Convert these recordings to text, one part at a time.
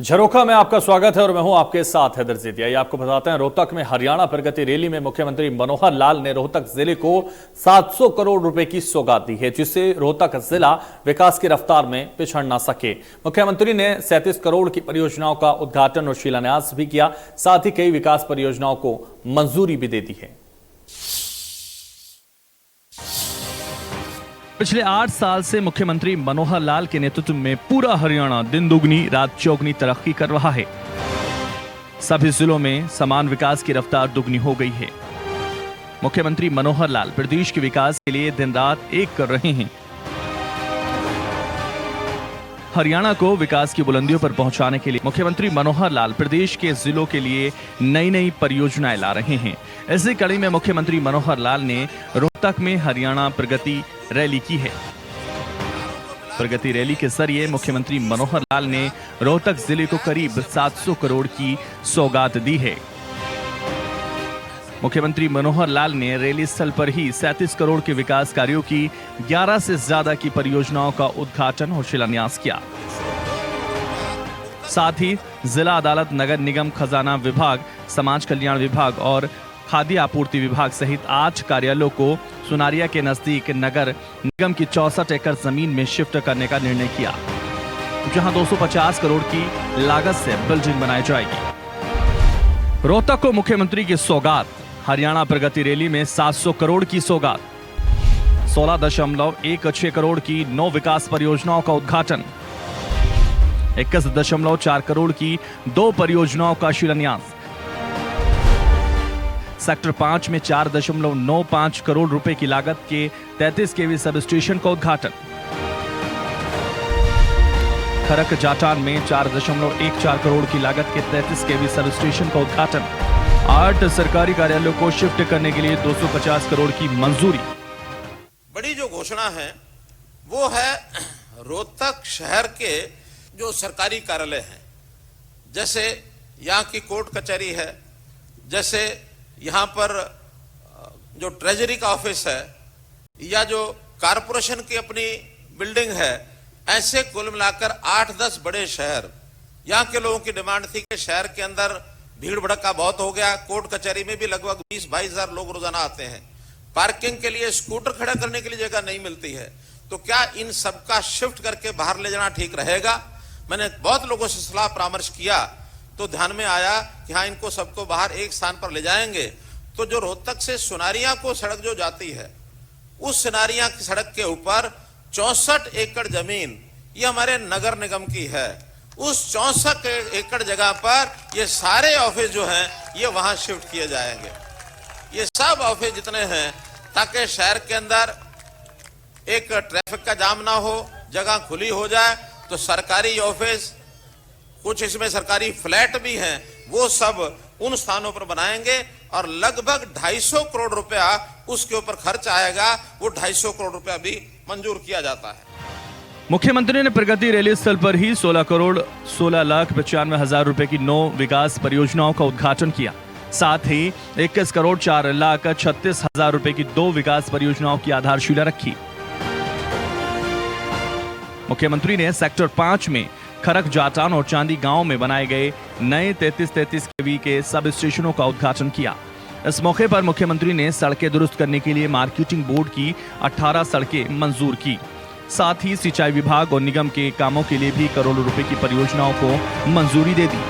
झरोखा में आपका स्वागत है और मैं हूं आपके साथ हैदर ज़ेदिया। ये आपको बताते हैं, रोहतक में हरियाणा प्रगति रैली में मुख्यमंत्री मनोहर लाल ने रोहतक जिले को 700 करोड़ रुपए की सौगात दी है, जिससे रोहतक जिला विकास की रफ्तार में पिछड़ ना सके। मुख्यमंत्री ने 37 करोड़ की परियोजनाओं का उद्घाटन और शिलान्यास भी किया, साथ ही कई विकास परियोजनाओं को मंजूरी भी दे दी है। पिछले 8 साल से मुख्यमंत्री मनोहर लाल के नेतृत्व में पूरा हरियाणा दिन दुगनी रात चौगुनी तरक्की कर रहा है। सभी जिलों में समान विकास की रफ्तार दुगनी हो गई है। मुख्यमंत्री मनोहर लाल प्रदेश के विकास के लिए दिन रात एक कर रहे हैं। हरियाणा को विकास की बुलंदियों पर पहुंचाने के लिए मुख्यमंत्री मनोहर लाल प्रदेश के जिलों के लिए नई नई परियोजनाएं ला रहे हैं। इसी कड़ी में मुख्यमंत्री मनोहर लाल ने रोहतक में हरियाणा प्रगति रैली की है। प्रगति रैली के जरिए मुख्यमंत्री मनोहर लाल ने रोहतक जिले को करीब 700 करोड़ की सौगात दी है। मुख्यमंत्री मनोहर लाल ने रैली स्थल पर ही 37 करोड़ के विकास कार्यों की 11 से ज्यादा की परियोजनाओं का उद्घाटन और शिलान्यास किया। साथ ही जिला अदालत, नगर निगम, खजाना विभाग, समाज कल्याण विभाग और खाद्य आपूर्ति विभाग सहित 8 कार्यालयों को सुनारिया के नजदीक नगर निगम की 64 एकड़ जमीन में शिफ्ट करने का निर्णय किया, जहां 250 करोड़ की लागत से बिल्डिंग बनाई जाएगी। रोहतक को मुख्यमंत्री की सौगात। हरियाणा प्रगति रैली में 700 करोड़ की सौगात, 16.16 करोड़ की 9 विकास परियोजनाओं का उद्घाटन, 21.4 करोड़ की 2 परियोजनाओं का शिलान्यास, सेक्टर 5 में 4.95 करोड़ रुपए की लागत के 33 केवी सब स्टेशन का उद्घाटन, खरक जाटान में 4.14 करोड़ की लागत के 33 केवी सब स्टेशन का उद्घाटन, 8 सरकारी कार्यालयों को शिफ्ट करने के लिए 250 करोड़ की मंजूरी। बड़ी जो घोषणा है वो है रोहतक शहर के जो सरकारी कार्यालय हैं, जैसे यहाँ की कोर्ट कचहरी है, जैसे यहाँ पर जो ट्रेजरी का ऑफिस है, या जो कारपोरेशन की अपनी बिल्डिंग है, ऐसे कुल मिलाकर 8-10 बड़े शहर। यहाँ के लोगों की डिमांड थी कि शहर के अंदर भीड़ भड़का बहुत हो गया, कोर्ट कचहरी में भी लगभग 20-22 हजार लोग रोजाना आते हैं, पार्किंग के लिए स्कूटर खड़ा करने के लिए जगह नहीं मिलती है, तो क्या इन सबका शिफ्ट करके बाहर ले जाना ठीक रहेगा? मैंने बहुत लोगों से सलाह परामर्श किया तो ध्यान में आया कि हाँ, इनको सबको बाहर एक स्थान पर ले जाएंगे तो जो रोहतक से सुनारिया को सड़क जो जाती है, उस सुनारिया की सड़क के ऊपर 64 एकड़ जमीन ये हमारे नगर निगम की है। उस 64 एकड़ जगह पर ये सारे ऑफिस जो हैं ये वहां शिफ्ट किए जाएंगे। ये सब ऑफिस जितने हैं, ताकि शहर के अंदर एक ट्रैफिक का जाम ना हो, जगह खुली हो जाए। तो सरकारी ऑफिस, कुछ इसमें सरकारी फ्लैट भी हैं, वो सब उन स्थानों पर बनाएंगे और लगभग 250 करोड़ रुपया उसके ऊपर खर्च आएगा। वो 250 करोड़ रुपया भी मंजूर किया जाता है। मुख्यमंत्री ने प्रगति रैली स्थल पर ही 16 करोड़ 16,95,000 रुपए की 9 विकास परियोजनाओं का उद्घाटन किया। साथ ही 21 करोड़ 4,36,000 रुपए की 2 विकास परियोजनाओं की आधारशिला रखी। मुख्यमंत्री ने सेक्टर 5 में खरक जाटान और चांदी गांव में बनाए गए नए 33 केवी के सब स्टेशनों का उद्घाटन किया। इस मौके पर मुख्यमंत्री ने सड़कें दुरुस्त करने के लिए मार्केटिंग बोर्ड की 18 सड़कें मंजूर की। साथ ही सिंचाई विभाग और निगम के कामों के लिए भी करोड़ों रुपए की परियोजनाओं को मंजूरी दे दी।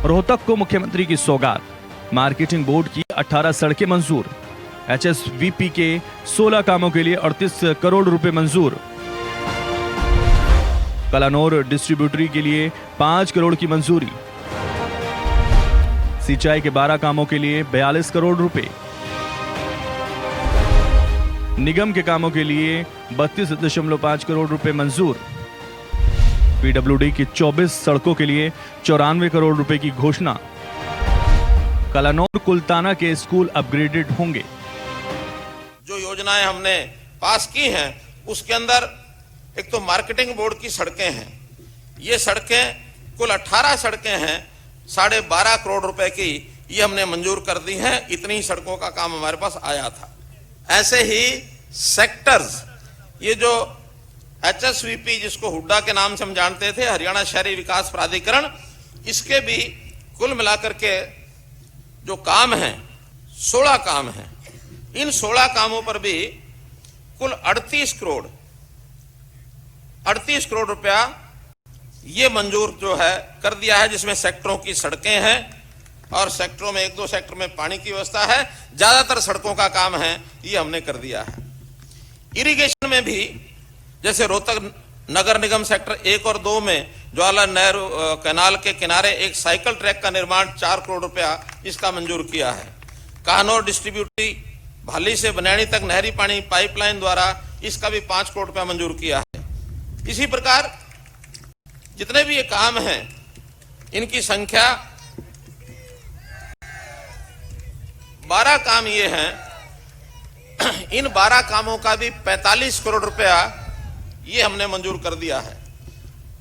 रोहतक को मुख्यमंत्री की सौगात। मार्केटिंग बोर्ड की 18 सड़कें मंजूर, HSVP के 16 कामों के लिए 38 करोड़ रुपए मंजूर, कलानौर डिस्ट्रीब्यूटरी के लिए 5 करोड़ की मंजूरी, सिंचाई के 12 कामों के लिए 42 करोड़ रुपए, निगम के कामों के लिए 32.5 करोड़ रुपए मंजूर, PWD की 24 सड़कों के लिए 94 करोड़ रुपए की घोषणा। कलानौर कुलताना के स्कूल अपग्रेडेड होंगे। जो योजनाएं हमने पास की हैं उसके अंदर एक तो मार्केटिंग बोर्ड की सड़कें हैं। ये सड़कें कुल 18 सड़कें हैं, 12.5 करोड़ रुपए की, ये हमने मंजूर कर दी हैं। इतनी सड़कों का काम हमारे पास आया था। ऐसे ही सेक्टर्स, ये जो HSVP जिसको हुड्डा के नाम से हम जानते थे, हरियाणा शहरी विकास प्राधिकरण, इसके भी कुल मिलाकर के जो काम हैं 16 काम हैं। इन 16 कामों पर भी कुल 38 करोड़ रुपया ये मंजूर जो है कर दिया है, जिसमें सेक्टरों की सड़कें हैं और सेक्टरों में 1-2 सेक्टर में पानी की व्यवस्था है। ज्यादातर सड़कों का काम है ये हमने कर दिया है। इरिगेशन में भी जैसे रोहतक नगर निगम सेक्टर 1 और 2 में जवाहरलाल नेहरू कैनाल के किनारे एक साइकिल ट्रैक का निर्माण 4 करोड़ रुपया इसका मंजूर किया है। कान्होर डिस्ट्रीब्यूटरी भाली से बनैनी तक नहरी पानी पाइपलाइन द्वारा इसका भी 5 करोड़ रुपया मंजूर किया है। इसी प्रकार जितने भी ये काम हैं इनकी संख्या 12 काम ये हैं। इन 12 कामों का भी 45 करोड़ रुपया ये हमने मंजूर कर दिया है।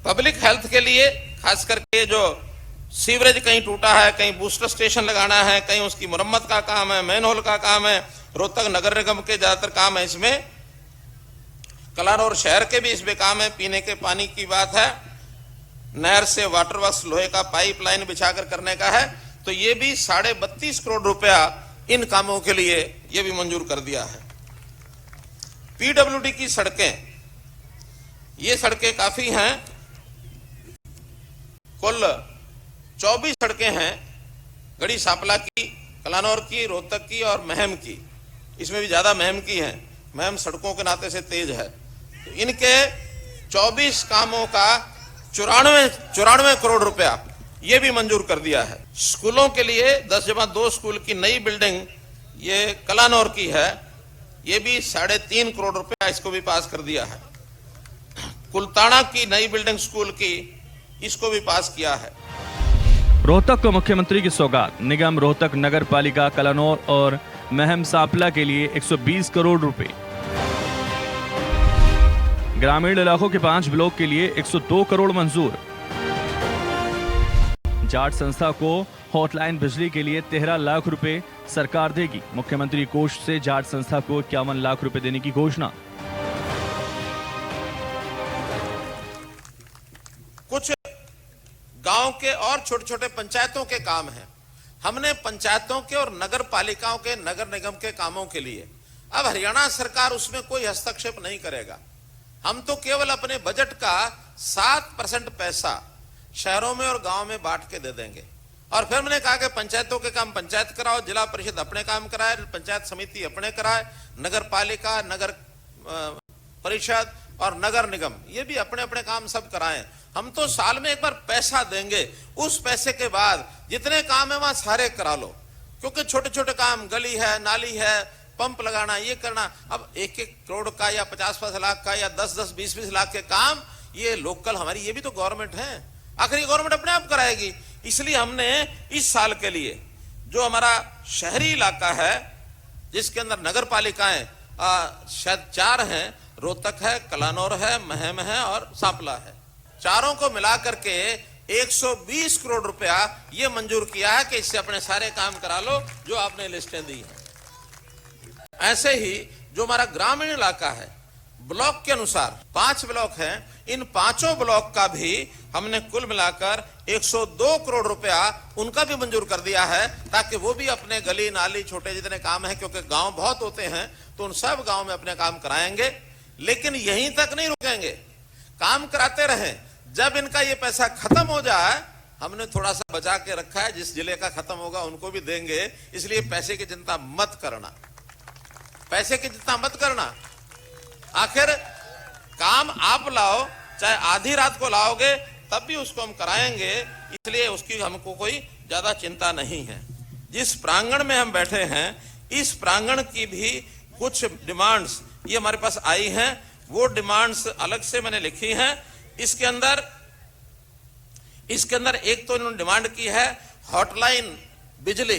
पब्लिक हेल्थ के लिए खास करके जो सीवरेज कहीं टूटा है, कहीं बूस्टर स्टेशन लगाना है, कहीं उसकी मुरम्मत का काम है, मैनहोल का काम है, रोहतक नगर निगम के ज्यादातर काम है। इसमें कलानौर शहर के भी इसमें काम है। पीने के पानी की बात है, नहर से वाटर वर्क्स लोहे का पाइपलाइन बिछाकर करने का है, तो ये भी 32.5 करोड़ रुपया इन कामों के लिए ये भी मंजूर कर दिया है। PWD की सड़कें, ये सड़कें काफी हैं, कुल 24 सड़कें हैं, गढ़ी सापला की, कलानौर की, रोहतक की और महम की। इसमें भी ज्यादा महम की है, महम सड़कों के नाते से तेज है। तो इनके 24 कामों का 94 करोड़ रुपया ये भी मंजूर कर दिया है। स्कूलों के लिए 10/2 स्कूल की नई बिल्डिंग ये कलानौर की है, ये भी 3.5 करोड़ रुपया इसको भी पास कर दिया है। कुलताना की नई बिल्डिंग स्कूल की, इसको भी पास किया है। रोहतक को मुख्यमंत्री की सौगात, निगम रोहतक नगर पालिका कलानौर और महम सापला के लिए 120 करोड़ रुपए। ग्रामीण इलाकों के 5 ब्लॉक के लिए 102 करोड़ मंजूर। जाट संस्था को हॉटलाइन बिजली के लिए 13 लाख रुपए सरकार देगी। मुख्यमंत्री कोष से जाट संस्था को 51 लाख रुपए देने की घोषणा। कुछ गांव के और छोटे छोटे पंचायतों के काम हैं। हमने पंचायतों के और नगर पालिकाओं के, नगर निगम के कामों के लिए अब हरियाणा सरकार उसमें कोई हस्तक्षेप नहीं करेगा। हम तो केवल अपने बजट का 7% पैसा शहरों में और गांव में बांट के दे देंगे। और फिर मैंने कहा कि पंचायतों के काम पंचायत कराओ, जिला परिषद अपने काम कराए, पंचायत समिति अपने कराए, नगर पालिका, नगर परिषद और नगर निगम ये भी अपने अपने काम सब कराएं। हम तो साल में एक बार पैसा देंगे, उस पैसे के बाद जितने काम है वहां सारे करा लो। क्योंकि छोटे छोटे काम, गली है, नाली है, पंप लगाना, ये करना, अब 1-1 करोड़ का या 50-50 लाख का या 10-10, 20-20 लाख के काम ये लोकल हमारी, ये भी तो गवर्नमेंट है, आखिर ये गवर्नमेंट अपने आप कराएगी। इसलिए हमने इस साल के लिए जो हमारा शहरी इलाका है जिसके अंदर नगर पालिकाएं शायद 4 हैं, रोहतक है, कलानौर है, महम है और सांपला है, चारों को मिलाकर के 120 करोड़ रुपया ये मंजूर किया है कि इससे अपने सारे काम करा लो जो आपने लिस्टें दी हैं। ऐसे ही जो हमारा ग्रामीण इलाका है, ब्लॉक के अनुसार 5 ब्लॉक हैं, इन 5 ब्लॉक का भी हमने कुल मिलाकर 102 करोड़ रुपया उनका भी मंजूर कर दिया है, ताकि वो भी अपने गली नाली छोटे जितने काम हैं, क्योंकि गांव बहुत होते हैं, तो उन सब गांव में अपने काम कराएंगे। लेकिन यहीं तक नहीं रुकेंगे, काम कराते रहें। जब इनका ये पैसा खत्म हो जाए, हमने थोड़ा सा बचा के रखा है, जिस जिले का खत्म होगा उनको भी देंगे। इसलिए पैसे की चिंता मत करना, पैसे की चिंता मत करना। आखिर काम आप लाओ, चाहे आधी रात को लाओगे तब भी उसको हम कराएंगे, इसलिए उसकी हमको कोई ज्यादा चिंता नहीं है। जिस प्रांगण में हम बैठे हैं, इस प्रांगण की भी कुछ डिमांड्स ये हमारे पास आई हैं, वो डिमांड्स अलग से मैंने लिखी हैं। इसके अंदर एक तो इन्होंने डिमांड की है हॉटलाइन बिजली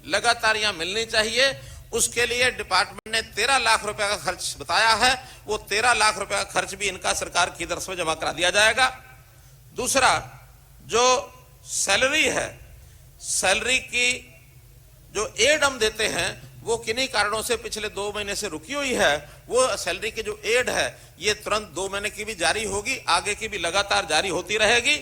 लगातार यहां मिलनी चाहिए। उसके लिए डिपार्टमेंट ने 13 लाख रुपए का खर्च बताया है, वो 13 लाख रुपए का खर्च भी इनका सरकार की तरफ से जमा करा दिया जाएगा। दूसरा, जो सैलरी है, सैलरी की जो एड हम देते हैं वो किन्हीं कारणों से पिछले 2 महीने से रुकी हुई है, वो सैलरी की जो एड है ये तुरंत 2 महीने की भी जारी होगी, आगे की भी लगातार जारी होती रहेगी।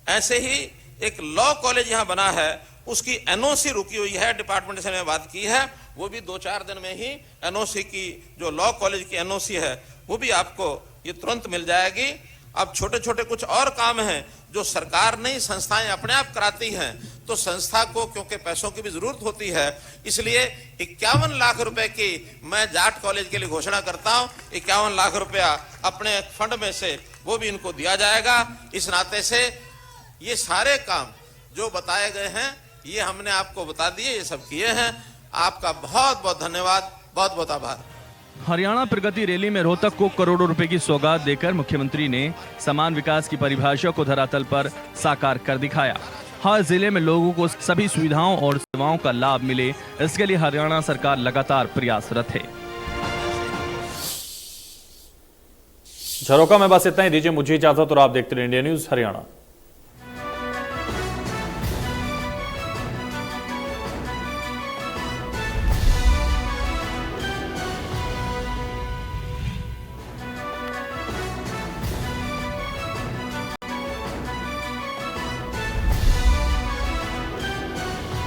ऐसे ही एक लॉ कॉलेज यहां बना है, उसकी एनओसी रुकी हुई है, डिपार्टमेंट से मैंने बात की है, वो भी 2-4 दिन में ही एनओसी की, जो लॉ कॉलेज की एनओसी है वो भी आपको ये तुरंत मिल जाएगी। अब छोटे छोटे कुछ और काम हैं जो सरकार नहीं, संस्थाएं अपने आप कराती हैं, तो संस्था को क्योंकि पैसों की भी जरूरत होती है, इसलिए 51 लाख रुपए की मैं जाट कॉलेज के लिए घोषणा करता हूं। 51 लाख रुपया अपने फंड में से वो भी इनको दिया जाएगा। इस नाते से ये सारे काम जो बताए गए हैं ये हमने आपको बता दिए, ये सब किए हैं। आपका बहुत बहुत धन्यवाद, बहुत बहुत आभार। हरियाणा प्रगति रैली में रोहतक को करोड़ों रुपए की सौगात देकर मुख्यमंत्री ने समान विकास की परिभाषा को धरातल पर साकार कर दिखाया। हर जिले में लोगों को सभी सुविधाओं और सेवाओं का लाभ मिले, इसके लिए हरियाणा सरकार लगातार प्रयासरत है। झरोका में बस इतना ही, दीजिए मुझे इजाजत और आप देखते रहिए इंडिया न्यूज हरियाणा।